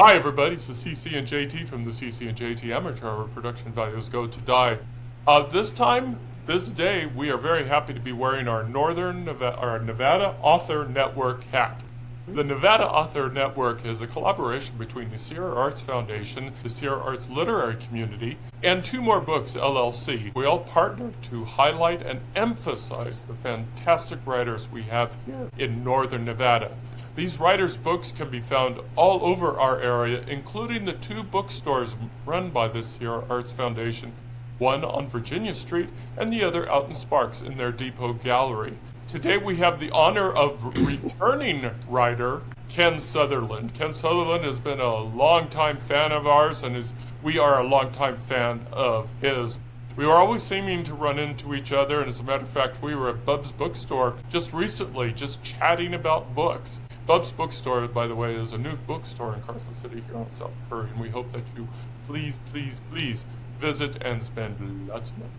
Hi everybody, it's the CC and JT from the CC and JT Amateur Hour. Production values go to die. This day, we are very happy to be wearing our Nevada Author Network hat. The Nevada Author Network is a collaboration between the Sierra Arts Foundation, the Sierra Arts Literary Community, and Two More Books, LLC. We all partner to highlight and emphasize the fantastic writers we have here in Northern Nevada. These writers' books can be found all over our area, including the two bookstores run by the Sierra Arts Foundation, one on Virginia Street and the other out in Sparks in their depot gallery. Today we have the honor of returning writer Ken Sutherland. Ken Sutherland has been a longtime fan of ours, and we are a longtime fan of his. We were always seeming to run into each other, and as a matter of fact, we were at Bub's Bookstore just recently, just chatting about books. Bub's Bookstore, by the way, is a new bookstore in Carson City here on South Prairie, and we hope that you please visit and spend lots of money.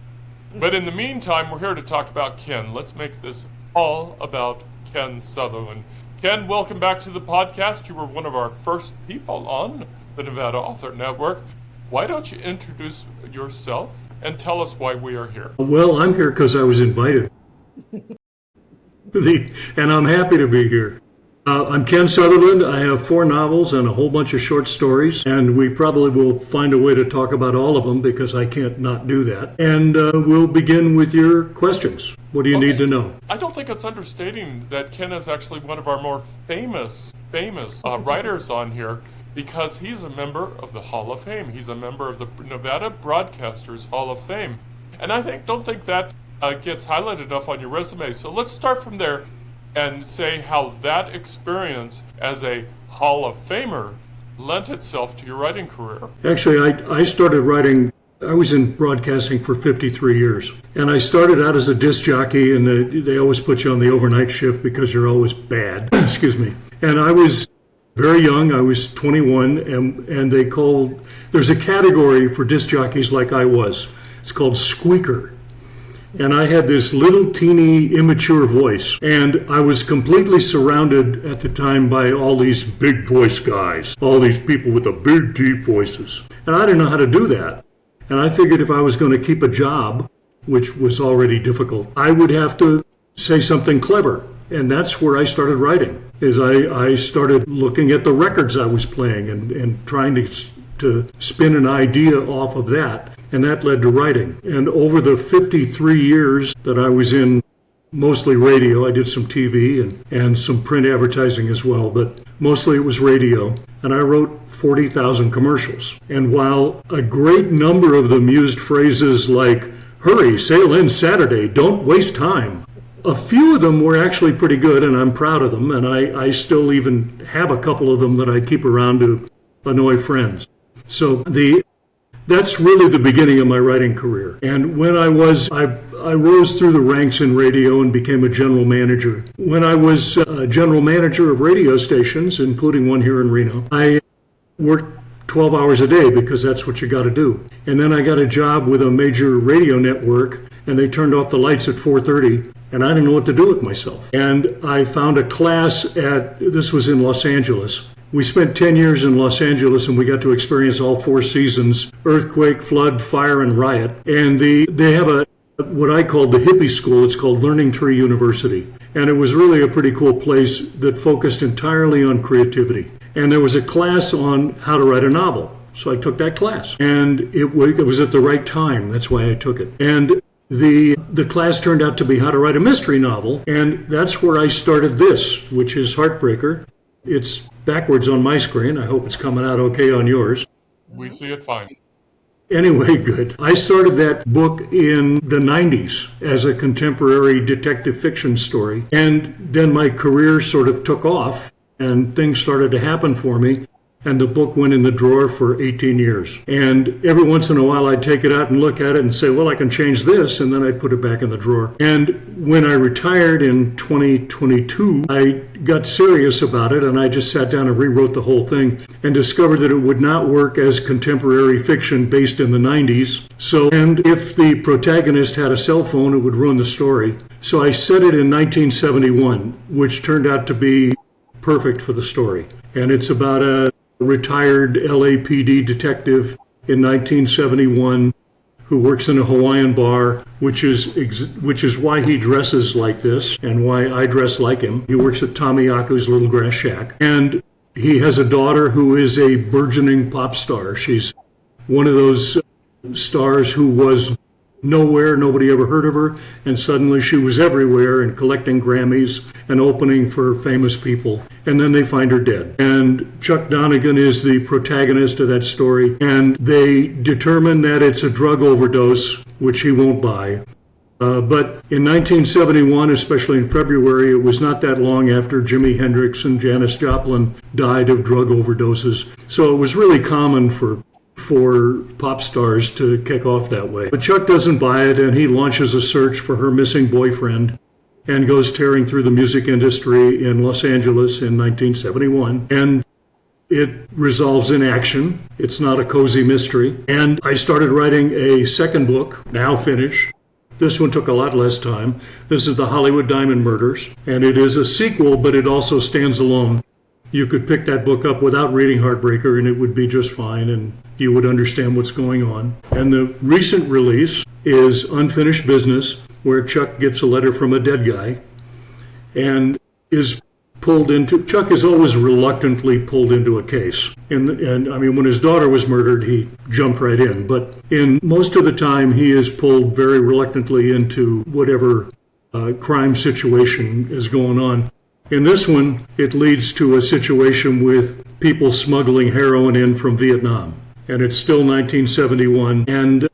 But in the meantime, we're here to talk about Ken. Let's make this all about Ken Sutherland. Ken, welcome back to the podcast. You were one of our first people on the Nevada Author Network. Why don't you introduce yourself and tell us why we are here? Well, I'm here because I was invited. And I'm happy to be here. I'm Ken Sutherland. I have 4 novels and a whole bunch of short stories, and we probably will find a way to talk about all of them because I can't not do that. And we'll begin with your questions. What do you need to know? I don't think it's understating that Ken is actually one of our more famous writers on here, because he's a member of the Hall of Fame. He's a member of the Nevada Broadcasters Hall of Fame. And don't think that gets highlighted enough on your resume. So let's start from there and say how that experience as a Hall of Famer lent itself to your writing career. Actually, I started writing, I was in broadcasting for 53 years. And I started out as a disc jockey, and they always put you on the overnight shift because you're always bad. Excuse me. And I was very young. I was 21, and there's a category for disc jockeys like I was. It's called squeaker. And I had this little teeny immature voice, and I was completely surrounded at the time by all these big voice guys, all these people with the big deep voices. And I didn't know how to do that. And I figured if I was going to keep a job, which was already difficult, I would have to say something clever. And that's where I started writing, is I started looking at the records I was playing and trying to spin an idea off of that. And that led to writing. And over the 53 years that I was in mostly radio, I did some TV and some print advertising as well, but mostly it was radio. And I wrote 40,000 commercials. And while a great number of them used phrases like, "Hurry, sail in Saturday, don't waste time," a few of them were actually pretty good, and I'm proud of them. And I still even have a couple of them that I keep around to annoy friends. So that's really the beginning of my writing career. And when I rose through the ranks in radio and became a general manager. When I was a general manager of radio stations, including one here in Reno, I worked 12 hours a day because that's what you got to do. And then I got a job with a major radio network, and they turned off the lights at 4:30, and I didn't know what to do with myself. And I found a class this was in Los Angeles. We spent 10 years in Los Angeles, and we got to experience all 4 seasons: earthquake, flood, fire, and riot. And they have what I call the hippie school. It's called Learning Tree University. And it was really a pretty cool place that focused entirely on creativity. And there was a class on how to write a novel. So I took that class. And it was at the right time. That's why I took it. And the class turned out to be how to write a mystery novel. And that's where I started this, which is Heartbreaker. It's backwards on my screen. I hope it's coming out okay on yours. We see it fine. Anyway, good. I started that book in the 90s as a contemporary detective fiction story. And then my career sort of took off and things started to happen for me. And the book went in the drawer for 18 years. And every once in a while, I'd take it out and look at it and say, well, I can change this. And then I'd put it back in the drawer. And when I retired in 2022, I got serious about it. And I just sat down and rewrote the whole thing and discovered that it would not work as contemporary fiction based in the 90s. And if the protagonist had a cell phone, it would ruin the story. So I set it in 1971, which turned out to be perfect for the story. And it's about a retired LAPD detective in 1971 who works in a Hawaiian bar, which is why he dresses like this and why I dress like him. He works at Tommy Yaku's Little Grass Shack. And he has a daughter who is a burgeoning pop star. She's one of those stars who was nowhere, nobody ever heard of her, and suddenly she was everywhere and collecting Grammys and opening for famous people. And then they find her dead. And Chuck Donegan is the protagonist of that story, and they determine that it's a drug overdose, which he won't buy. But in 1971, especially in February, it was not that long after Jimi Hendrix and Janis Joplin died of drug overdoses. So it was really common for pop stars to kick off that way. But Chuck doesn't buy it, and he launches a search for her missing boyfriend and goes tearing through the music industry in Los Angeles in 1971. And it resolves in action. It's not a cozy mystery. And I started writing a second book, now finished. This one took a lot less time. This is The Hollywood Diamond Murders, and it is a sequel, but it also stands alone. You could pick that book up without reading Heartbreaker, and it would be just fine, and you would understand what's going on. And the recent release is Unfinished Business, where Chuck gets a letter from a dead guy and is pulled into... Chuck is always reluctantly pulled into a case. And I mean, when his daughter was murdered, he jumped right in. But in most of the time, he is pulled very reluctantly into whatever crime situation is going on. In this one, it leads to a situation with people smuggling heroin in from Vietnam. And it's still 1971. And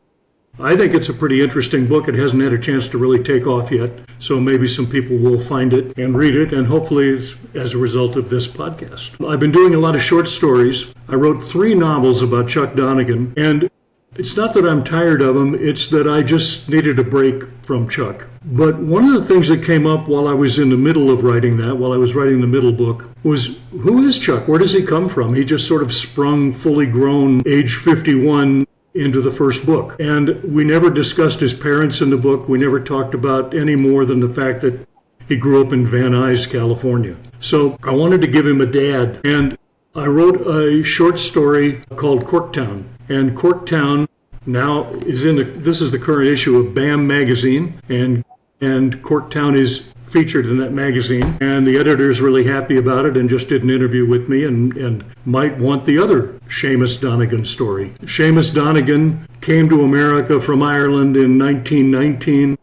I think it's a pretty interesting book. It hasn't had a chance to really take off yet. So maybe some people will find it and read it. And hopefully it's as a result of this podcast. I've been doing a lot of short stories. I wrote 3 novels about Chuck Donegan. And it's not that I'm tired of him, it's that I just needed a break from Chuck. But one of the things that came up while I was in the middle of writing that, while I was writing the middle book, was who is Chuck? Where does he come from? He just sort of sprung fully grown, age 51, into the first book. And we never discussed his parents in the book. We never talked about any more than the fact that he grew up in Van Nuys, California. So I wanted to give him a dad. And I wrote a short story called Corktown. And Corktown now is this is the current issue of BAM magazine, and Corktown is featured in that magazine, and the editor's really happy about it and just did an interview with me and might want the other Seamus Donegan story. Seamus Donegan came to America from Ireland in 1919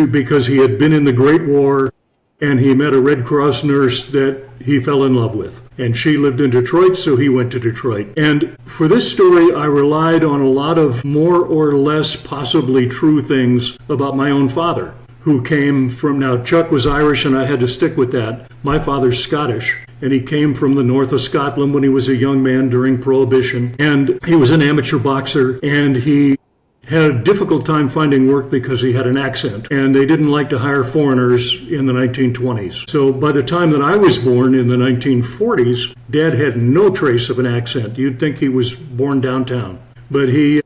because he had been in the Great War, and he met a Red Cross nurse that he fell in love with. And she lived in Detroit, so he went to Detroit. And for this story, I relied on a lot of more or less possibly true things about my own father, who came from... Now, Chuck was Irish, and I had to stick with that. My father's Scottish, and he came from the north of Scotland when he was a young man during Prohibition. And he was an amateur boxer, and he had a difficult time finding work because he had an accent, and they didn't like to hire foreigners in the 1920s. So by the time that I was born in the 1940s, Dad had no trace of an accent. You'd think he was born downtown. But he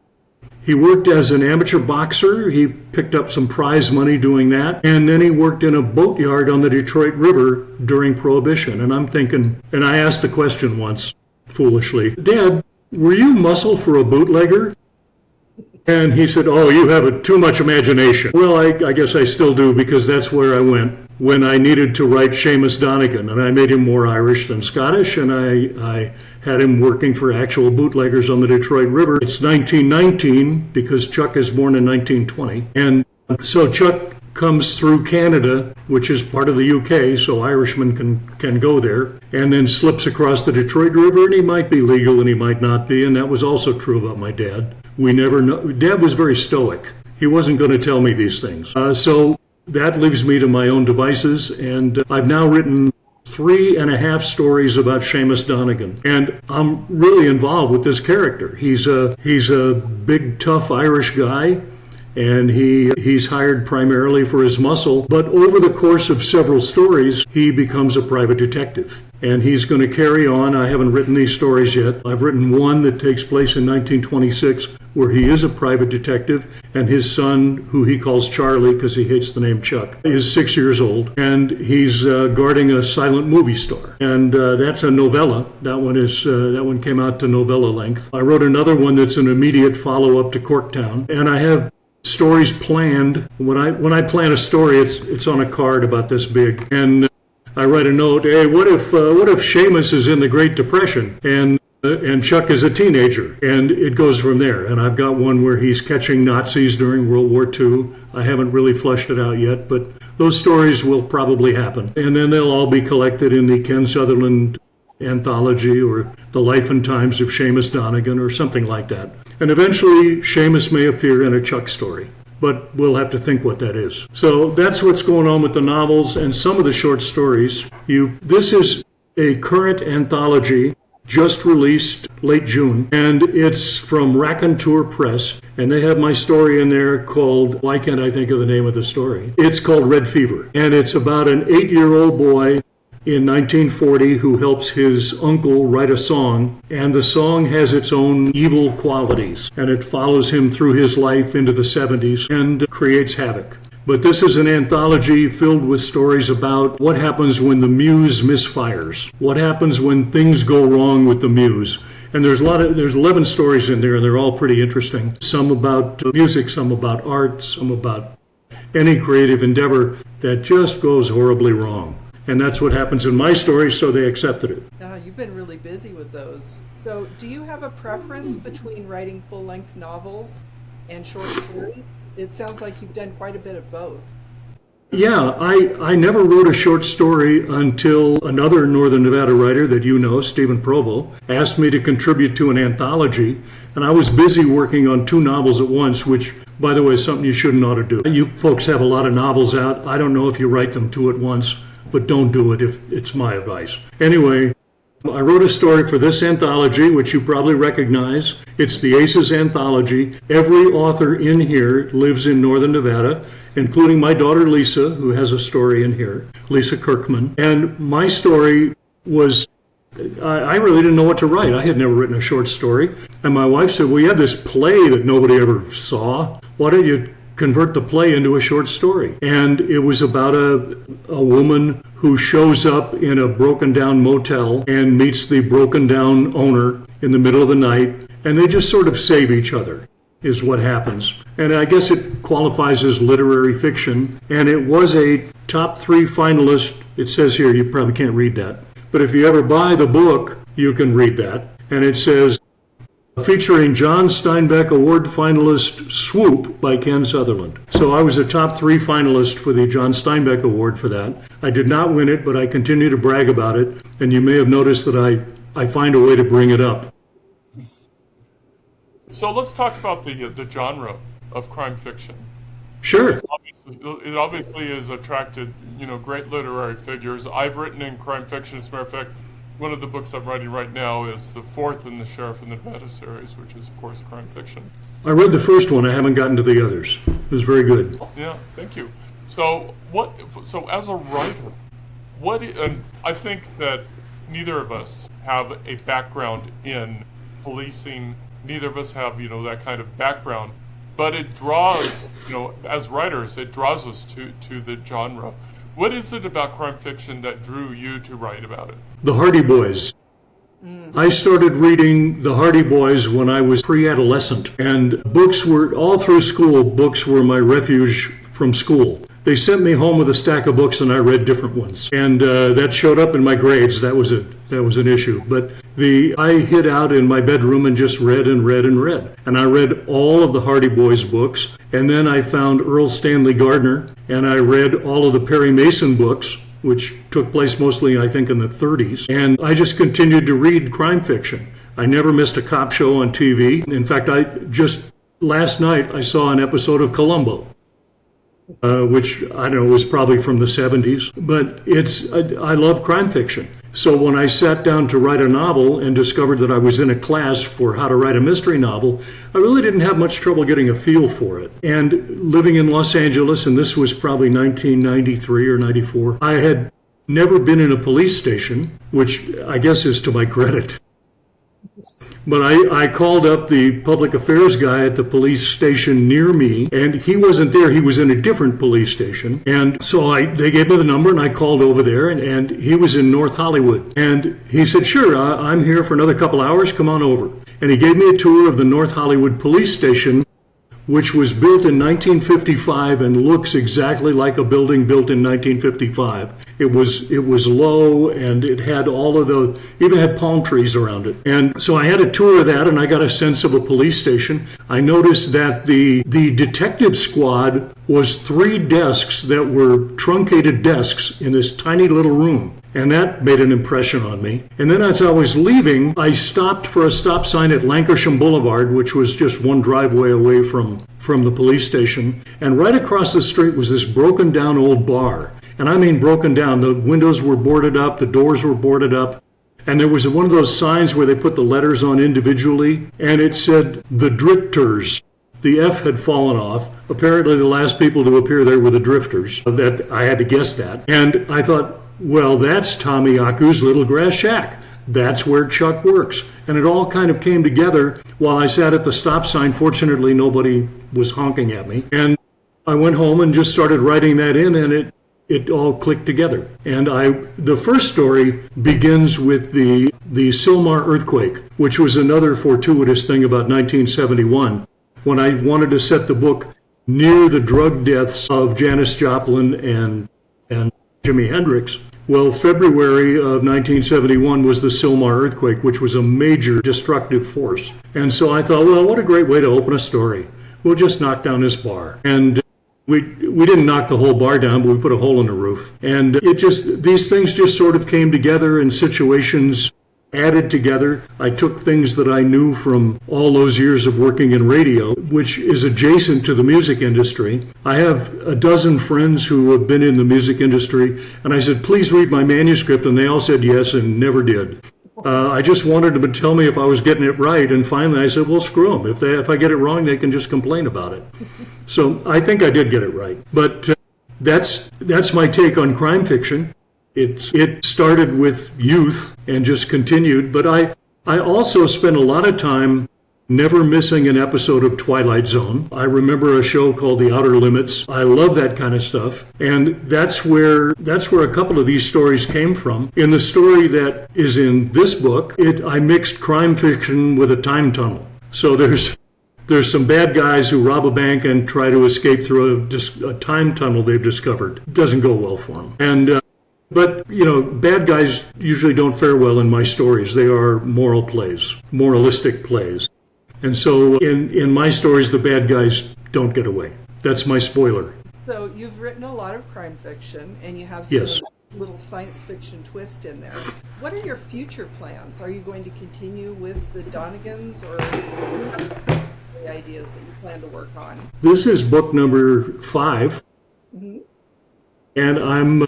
worked as an amateur boxer. He picked up some prize money doing that, and then he worked in a boatyard on the Detroit River during Prohibition. And I'm thinking, and I asked the question once, foolishly, Dad, were you muscle for a bootlegger? And he said, oh, you have too much imagination. Well, I guess I still do, because that's where I went when I needed to write Seamus Donegan. And I made him more Irish than Scottish, and I had him working for actual bootleggers on the Detroit River. It's 1919, because Chuck is born in 1920. And so Chuck comes through Canada, which is part of the UK, so Irishmen can go there, and then slips across the Detroit River, and he might be legal and he might not be, and that was also true about my dad. We never know. Dad was very stoic. He wasn't going to tell me these things. So that leaves me to my own devices, and I've now written 3.5 stories about Seamus Donegan, and I'm really involved with this character. He's a big, tough Irish guy, and he's hired primarily for his muscle. But over the course of several stories, he becomes a private detective. And he's going to carry on. I haven't written these stories yet. I've written one that takes place in 1926 where he is a private detective, and his son, who he calls Charlie because he hates the name Chuck, is 6 years old, and he's guarding a silent movie store. And that's a novella. That one came out to novella length. I wrote another one that's an immediate follow-up to Corktown, and I have stories planned. When I plan a story, it's on a card about this big, and I write a note. Hey, what if Seamus is in the Great Depression and Chuck is a teenager, and it goes from there. And I've got one where he's catching Nazis during World War II. I haven't really fleshed it out yet, but those stories will probably happen, and then they'll all be collected in the Ken Sutherland anthology or the Life and Times of Seamus Donegan or something like that. And eventually, Seamus may appear in a Chuck story, but we'll have to think what that is. So that's what's going on with the novels and some of the short stories. This is a current anthology just released late June, and it's from Raconteur Press, and they have my story in there called, why can't I think of the name of the story? It's called Red Fever, and it's about an 8-year-old boy in 1940 who helps his uncle write a song, and the song has its own evil qualities, and it follows him through his life into the 70s and creates havoc. But this is an anthology filled with stories about what happens when the muse misfires, what happens when things go wrong with the muse. And there's 11 stories in there, and they're all pretty interesting. Some about music, some about art, some about any creative endeavor that just goes horribly wrong. And that's what happens in my story, so they accepted it. You've been really busy with those. So do you have a preference between writing full-length novels and short stories? It sounds like you've done quite a bit of both. Yeah, I never wrote a short story until another Northern Nevada writer that you know, Stephen Provo, asked me to contribute to an anthology, and I was busy working on 2 novels at once, which, by the way, is something you shouldn't ought to do. You folks have a lot of novels out. I don't know if you write them 2 at once, but don't do it if it's my advice. Anyway, I wrote a story for this anthology, which you probably recognize. It's the Aces Anthology. Every author in here lives in Northern Nevada, including my daughter Lisa, who has a story in here, Lisa Kirkman. And my story was, I really didn't know what to write. I had never written a short story. And my wife said, well, you had this play that nobody ever saw. Why don't you convert the play into a short story? And it was about a woman who shows up in a broken down motel and meets the broken down owner in the middle of the night, and they just sort of save each other, is what happens. And I guess it qualifies as literary fiction, and it was a top 3 finalist. It says here, you probably can't read that, but if you ever buy the book, you can read that. And it says, featuring John Steinbeck Award finalist Swoop by Ken Sutherland. So I was a top 3 finalist for the John Steinbeck Award for that. I did not win it, but I continue to brag about it, and you may have noticed that I find a way to bring it up. So let's talk about the genre of crime fiction. Sure. It obviously has attracted, great literary figures. I've written in crime fiction. As a matter of fact, one of the books I'm writing right now is the 4th in the Sheriff of Nevada series, which is, of course, crime fiction. I read the first one. I haven't gotten to the others. It was very good. Yeah, thank you. So as a writer, and I think that neither of us have a background in policing. Neither of us have, that kind of background. But it draws, as writers, it draws us to the genre. What is it about crime fiction that drew you to write about it? The Hardy Boys. I started reading the Hardy Boys when I was pre-adolescent, and books were, all through school, books were my refuge from school. They sent me home with a stack of books, and I read different ones. And that showed up in my grades. That was an issue. But I hid out in my bedroom and just read and read and read. And I read all of the Hardy Boys books. And then I found Earl Stanley Gardner, and I read all of the Perry Mason books, which took place mostly, I think, in the 30s. And I just continued to read crime fiction. I never missed a cop show on TV. In fact, last night I saw an episode of Columbo. Which I don't know was probably from the 70s, but I love crime fiction. So when I sat down to write a novel and discovered that I was in a class for how to write a mystery novel, I really didn't have much trouble getting a feel for it. And living in Los Angeles, and this was probably 1993 or 94, I had never been in a police station, which I guess is to my credit. But I called up the public affairs guy at the police station near me, and he wasn't there. He was in a different police station. And so they gave me the number, and I called over there, and he was in North Hollywood. And he said, sure, I'm here for another couple hours. Come on over. And he gave me a tour of the North Hollywood police station, which was built in 1955 and looks exactly like a building built in 1955. It was low, and it had even had palm trees around it. And so I had a tour of that, and I got a sense of a police station. I noticed that the detective squad was 3 desks that were truncated desks in this tiny little room. And that made an impression on me. And then as I was leaving, I stopped for a stop sign at Lankershim Boulevard, which was just one driveway away from the police station. And right across the street was this broken down old bar. And I mean broken down. The windows were boarded up, the doors were boarded up. And there was one of those signs where they put the letters on individually, and it said, the Drifters. The F had fallen off. Apparently the last people to appear there were the Drifters. That I had to guess that. And I thought, well, that's Tommy Aku's Little Grass Shack. That's where Chuck works. And it all kind of came together while I sat at the stop sign. Fortunately, nobody was honking at me. And I went home and just started writing that in, and it all clicked together. And the first story begins with the Sylmar earthquake, which was another fortuitous thing about 1971, when I wanted to set the book near the drug deaths of Janis Joplin and Jimi Hendrix. Well, February of 1971 was the Sylmar earthquake, which was a major destructive force. And so I thought, well, what a great way to open a story. We'll just knock down this bar. And we didn't knock the whole bar down, but we put a hole in the roof. And these things just sort of came together, and situations added together. I took things that I knew from all those years of working in radio, which is adjacent to the music industry. I have a dozen friends who have been in the music industry, and I said, please read my manuscript, and they all said yes and never did. I just wanted them to tell me if I was getting it right, and finally I said, well, screw them. If I get it wrong, they can just complain about it. So I think I did get it right. But that's my take on crime fiction. It started with youth and just continued, but I also spent a lot of time never missing an episode of Twilight Zone. I remember a show called The Outer Limits. I love that kind of stuff, and that's where a couple of these stories came from. In the story that is in this book, I mixed crime fiction with a time tunnel. So there's some bad guys who rob a bank and try to escape through a time tunnel they've discovered. It doesn't go well for them. But, bad guys usually don't fare well in my stories. They are moralistic plays. And so in my stories, the bad guys don't get away. That's my spoiler. So you've written a lot of crime fiction, and you have some Yes. little science fiction twist in there. What are your future plans? Are you going to continue with the Donegans, or do you have the ideas that you plan to work on? This is book number 5. Mm-hmm. And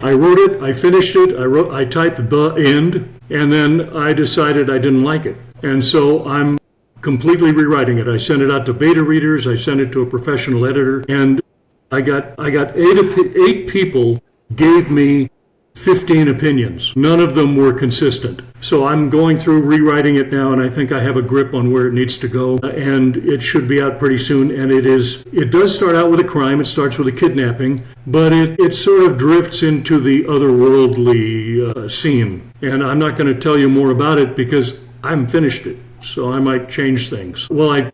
I wrote it, I finished it, I typed the end, and then I decided I didn't like it. And so I'm completely rewriting it. I sent it out to beta readers, I sent it to a professional editor, and I got 8 people gave me 15 opinions. None of them were consistent. So I'm going through rewriting it now, and I think I have a grip on where it needs to go, and it should be out pretty soon. And it does start out with a crime. It starts with a kidnapping, but it sort of drifts into the otherworldly scene. And I'm not going to tell you more about it because I haven't finished it, so I might change things. Well, I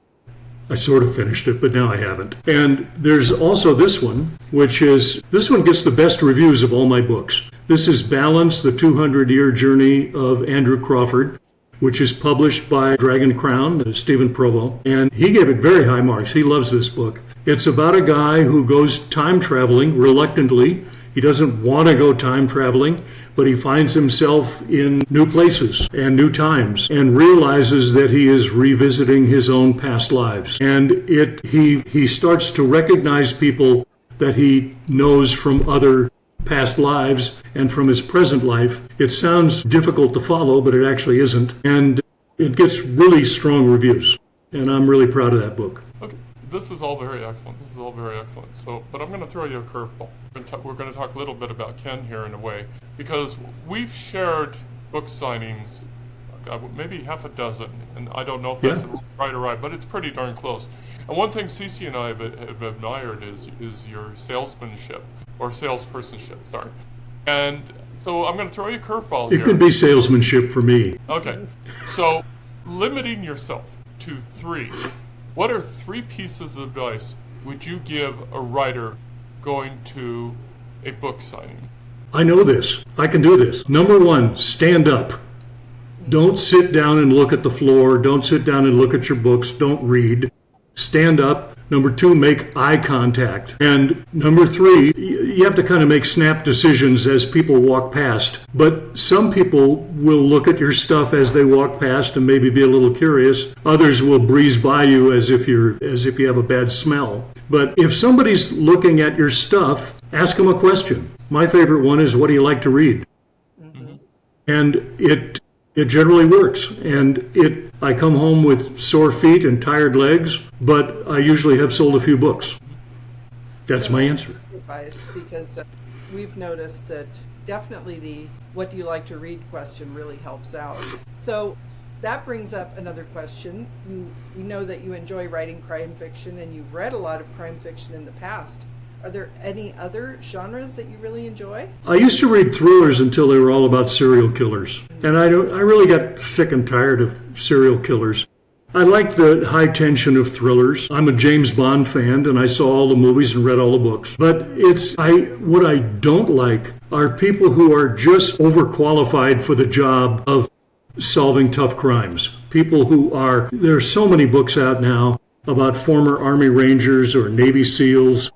sort of finished it, but now I haven't. And there's also this one, this one gets the best reviews of all my books. This is Balance, the 200-Year Journey of Andrew Crawford, which is published by Dragon Crown, Stephen Provo. And he gave it very high marks. He loves this book. It's about a guy who goes time traveling reluctantly. He doesn't want to go time traveling, but he finds himself in new places and new times and realizes that he is revisiting his own past lives. And he starts to recognize people that he knows from other past lives and from his present life. It sounds difficult to follow, but it actually isn't. And it gets really strong reviews. And I'm really proud of that book. Okay, this is all very excellent. This is all very excellent. So, but I'm going to throw you a curveball. We're going to talk a little bit about Ken here in a way, because we've shared book signings, maybe half a dozen, and I don't know if that's right or right, but it's pretty darn close. And one thing Cece and I have admired is your salesmanship, or salespersonship, sorry. And so I'm going to throw you a curveball here. It could be salesmanship for me. Okay, so limiting yourself to 3, what are 3 pieces of advice would you give a writer going to a book signing? I know this. I can do this. Number 1, stand up. Don't sit down and look at the floor. Don't sit down and look at your books. Don't read. Stand up. Number 2, make eye contact. And number 3, you have to kind of make snap decisions as people walk past. But some people will look at your stuff as they walk past and maybe be a little curious. Others will breeze by you as if you have a bad smell. But if somebody's looking at your stuff, ask them a question. My favorite one is, what do you like to read? Mm-hmm. And it generally works. And I come home with sore feet and tired legs, but I usually have sold a few books. That's my answer. Advice, because we've noticed that definitely the what do you like to read question really helps out. So that brings up another question. We know that you enjoy writing crime fiction, and you've read a lot of crime fiction in the past. Are there any other genres that you really enjoy? I used to read thrillers until they were all about serial killers. And I really got sick and tired of serial killers. I like the high tension of thrillers. I'm a James Bond fan, and I saw all the movies and read all the books. But what I don't like are people who are just overqualified for the job of solving tough crimes. People there are so many books out now about former Army Rangers or Navy SEALs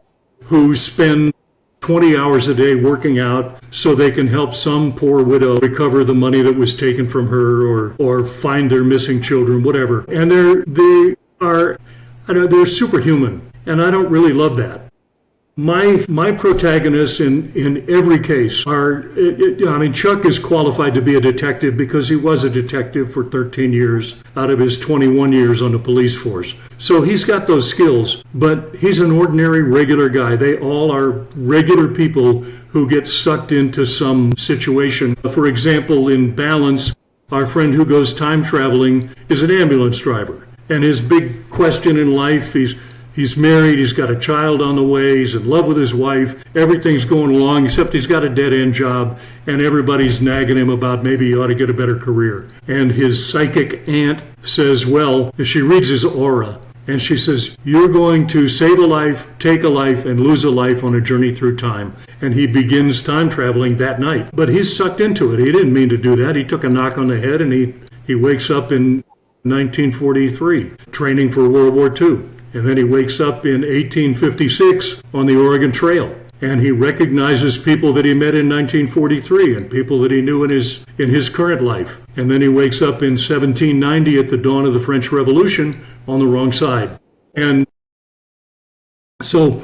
who spend 20 hours a day working out so they can help some poor widow recover the money that was taken from her or find their missing children, whatever. And they're superhuman, and I don't really love that. My protagonists in every case Chuck is qualified to be a detective because he was a detective for 13 years out of his 21 years on the police force. So he's got those skills, but he's an ordinary, regular guy. They all are regular people who get sucked into some situation. For example, in Balance, our friend who goes time traveling is an ambulance driver. And his big question in life, He's married, he's got a child on the way, he's in love with his wife, everything's going along except he's got a dead-end job, and everybody's nagging him about maybe he ought to get a better career. And his psychic aunt says, well, she reads his aura, and she says, you're going to save a life, take a life, and lose a life on a journey through time. And he begins time traveling that night. But he's sucked into it. He didn't mean to do that. He took a knock on the head, and he wakes up in 1943, training for World War II. And then he wakes up in 1856 on the Oregon Trail. And he recognizes people that he met in 1943 and people that he knew in his current life. And then he wakes up in 1790 at the dawn of the French Revolution on the wrong side. And so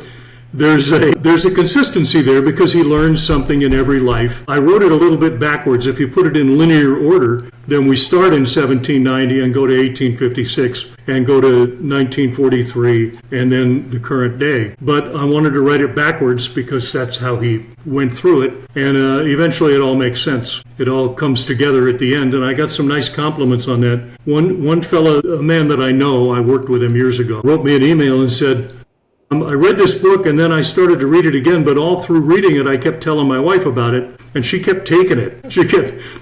there's a consistency there because he learns something in every life. I wrote it a little bit backwards. If you put it in linear order, then we start in 1790 and go to 1856 and go to 1943 and then the current day. But I wanted to write it backwards because that's how he went through it. And eventually it all makes sense. It all comes together at the end. And I got some nice compliments on that. One fella, a man that I know, I worked with him years ago, wrote me an email and said, I read this book and then I started to read it again, but all through reading it, I kept telling my wife about it, and she kept taking it.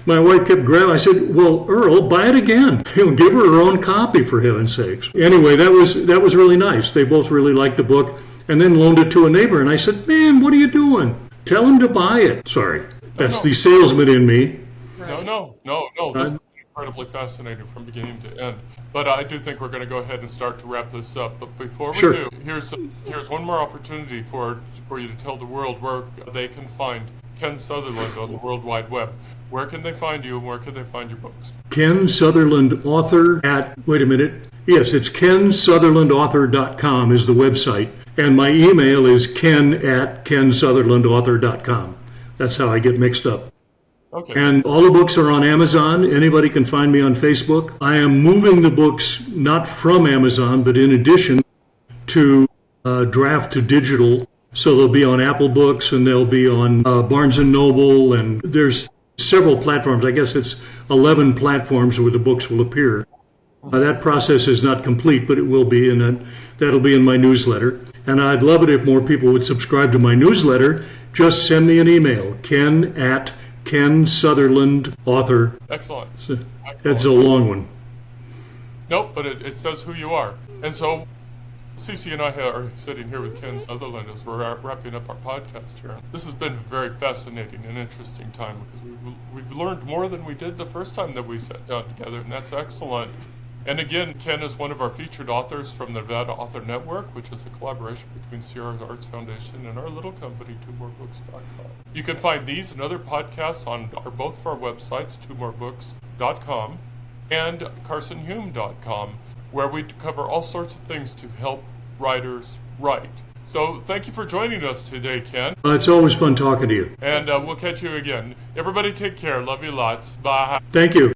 My wife kept grabbing. I said, well, Earl, buy it again. Give her her own copy, for heaven's sakes. Anyway, that was really nice. They both really liked the book, and then loaned it to a neighbor. And I said, man, what are you doing? Tell him to buy it. Sorry, that's the salesman in me. No. This is incredibly fascinating from beginning to end. But I do think we're going to go ahead and start to wrap this up. But before we do, here's one more opportunity for you to tell the world where they can find Ken Sutherland on the World Wide Web. Where can they find you, and where can they find your books? Ken Sutherland author Yes, it's KenSutherlandAuthor.com is the website. And my email is ken@KenSutherlandAuthor.com. That's how I get mixed up. Okay. And all the books are on Amazon. Anybody can find me on Facebook. I am moving the books not from Amazon, but in addition to draft to digital. So they'll be on Apple Books and they'll be on Barnes & Noble. And there's several platforms. I guess it's 11 platforms where the books will appear. That process is not complete, but it will be, and that'll be in my newsletter. And I'd love it if more people would subscribe to my newsletter. Just send me an email, Ken Sutherland, author. Excellent. That's a long one. Nope, but it says who you are. And so Cece and I are sitting here with Ken Sutherland as we're wrapping up our podcast here. This has been a very fascinating and interesting time because we've learned more than we did the first time that we sat down together, and that's excellent. And again, Ken is one of our featured authors from the Nevada Author Network, which is a collaboration between Sierra Arts Foundation and our little company, twomoorebooks.com. You can find these and other podcasts on both of our websites, twomoorebooks.com and carsonhume.com, where we cover all sorts of things to help writers write. So thank you for joining us today, Ken. It's always fun talking to you. And we'll catch you again. Everybody take care. Love you lots. Bye. Thank you.